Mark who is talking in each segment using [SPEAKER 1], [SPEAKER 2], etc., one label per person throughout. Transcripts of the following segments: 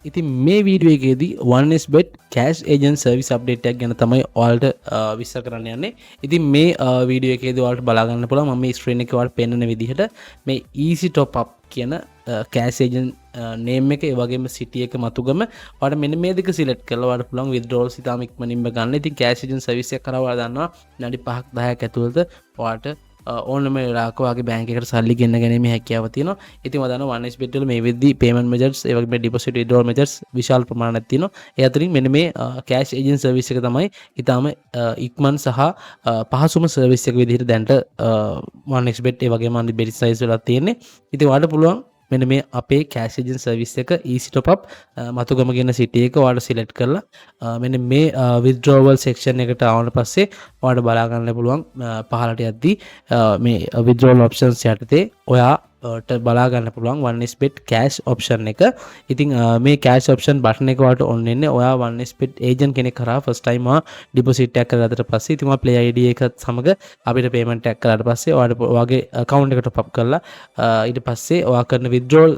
[SPEAKER 1] ඉතින් මේ වීඩියෝ එකේදී 1xbet cash agent service update එකක් ගැන තමයි ඔයාලට විස්තර කරන්න යන්නේ. ඉතින් මේ වීඩියෝ එකේදී ඔයාලට බලා ගන්න පුළුවන් මම මේ ස්ක්‍රීන් එකේ ඔයාලට පෙන්වන විදිහට මේ easy top up කියන කෑෂ් ඒජන්ට් නේම් එක ඒ වගේම සිටි එක මතුගම ඔයාලට මෙන්න මේ දෙක සිලෙක්ට් කරලා ඔයාලට පුළුවන් withdrawals ඉතාම ඉක්මනින්ම ගන්න. ඉතින් කෑෂ් ඒජන්ට් සර්විස් එක කරා ඔයාලා දන්නවා විනාඩි 5ක් 10ක් ඇතුළත ඔයාලට ඕනම වෙලාවක ඔයාගේ බැංක් එකට සල්ලි ගෙන්න ගැනීමේ හැකියාව තියෙනවා. ඉතින් මම දන්නවා 1xbet වල මේ වෙද්දී payment methods ඒ වගේම deposit withdrawal methods විශාල ප්‍රමාණයක් තියෙනවා. ඒ අතරින් මෙන්න මේ cash agent service එක තමයි ඊටාම ඉක්මන් සහ පහසුම service එක විදිහට දැනට 1xbet ඒ වගේම අනිත් bet size වල තියෙන්නේ. ඉතින් ඔයාලට පුළුවන් මෙන්න මේ අපේ cash agent service එක easy top up මතුගම කියන city එක ඔයාලට select කරලා මෙන්න මේ withdrawal section එකට ආවම පස්සේ ඔයාලට බලා ගන්න පුළුවන් පහළට යද්දී මේ withdrawal options යටතේ ඔයාට බලා ගන්න පුළුවන් 1xbet cash option එක. ඉතින් මේ cash option button එක ඔයාලට on වෙන්නේ ඔයා 1xbet agent කෙනෙක් කරා first time deposit එකක් කරගත්තට පස්සේ ඉතින් ඔයා play id එකත් සමග අපිට payment එකක් කරාට පස්සේ ඔයාට ඔයාගේ account එක top up කරලා ඊට පස්සේ ඔයා කරන withdrawal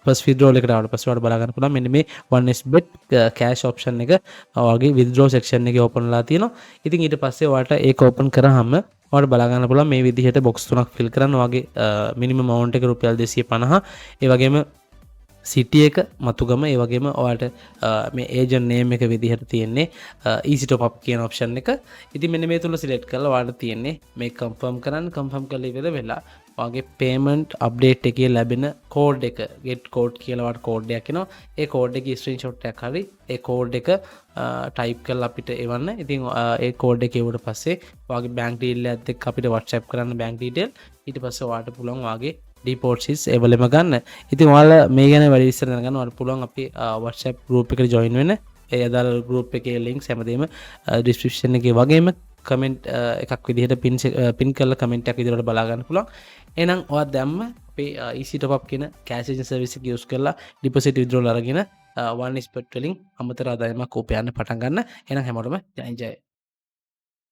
[SPEAKER 1] first withdrawal එකට ආවට පස්සේ ඔයාලට බලා ගන්න පුළුවන් මෙන්න මේ 1xbet cash option එක ඔයාගේ withdraw section එකේ open වෙලා තියෙනවා. ඉතින් ඊට පස්සේ ඔයාලට ඒක open කරාම ඔයාලට බලා ගන්න පුළුවන් මේ විදිහට box තුනක් fill කරන්න ඔයාගේ minimum amount එක රුපියල් 250. ඒ වගේම city එක මතුගම ඒ වගේම ඔයාලට මේ agent name එක විදිහට තියෙන්නේ easy top up කියන option එක. ඉතින් මෙන්න මේ තුන select කරලා ඔයාලට තියෙන්නේ මේ confirm කරලා ඉවර වෙලා ඔයාගේ payment update එකේ ලැබෙන code එක get code කියලා ඔයාලට code එකක් එනවා. ඒ code එකේ screenshot එකක් හරි ඒ code එක type කරලා අපිට එවන්න. ඉතින් ඒ code එක එවුවට පස්සේ ඔයාගේ bank detail එකත් එක්ක අපිට WhatsApp කරන්න bank detail. ඊට පස්සේ ඔයාලට පුළුවන් ඔයාගේ deposits එවලෙම ගන්න. ඉතින් ඔයාලා මේ ගැන වැඩි විස්තර දැනගන්න ඔයාලට පුළුවන් අපේ WhatsApp group එකට join වෙන්න. ඒ අදාළ group එකේ links හැමදේම description එකේ වගේම comment එකක් විදිහට pin කරලා comment එකක් විදිහට බලා ගන්න පුළුවන්. එහෙනම් ඔයා දැම්ම අපේ easy top up කියන cash agent service එක use කරලා deposit withdrawal අරගෙන 1xbet වලින් අමතර ආදායමක් උපයන්න පටන් ගන්න. එහෙනම් හැමෝටම ජය ජය.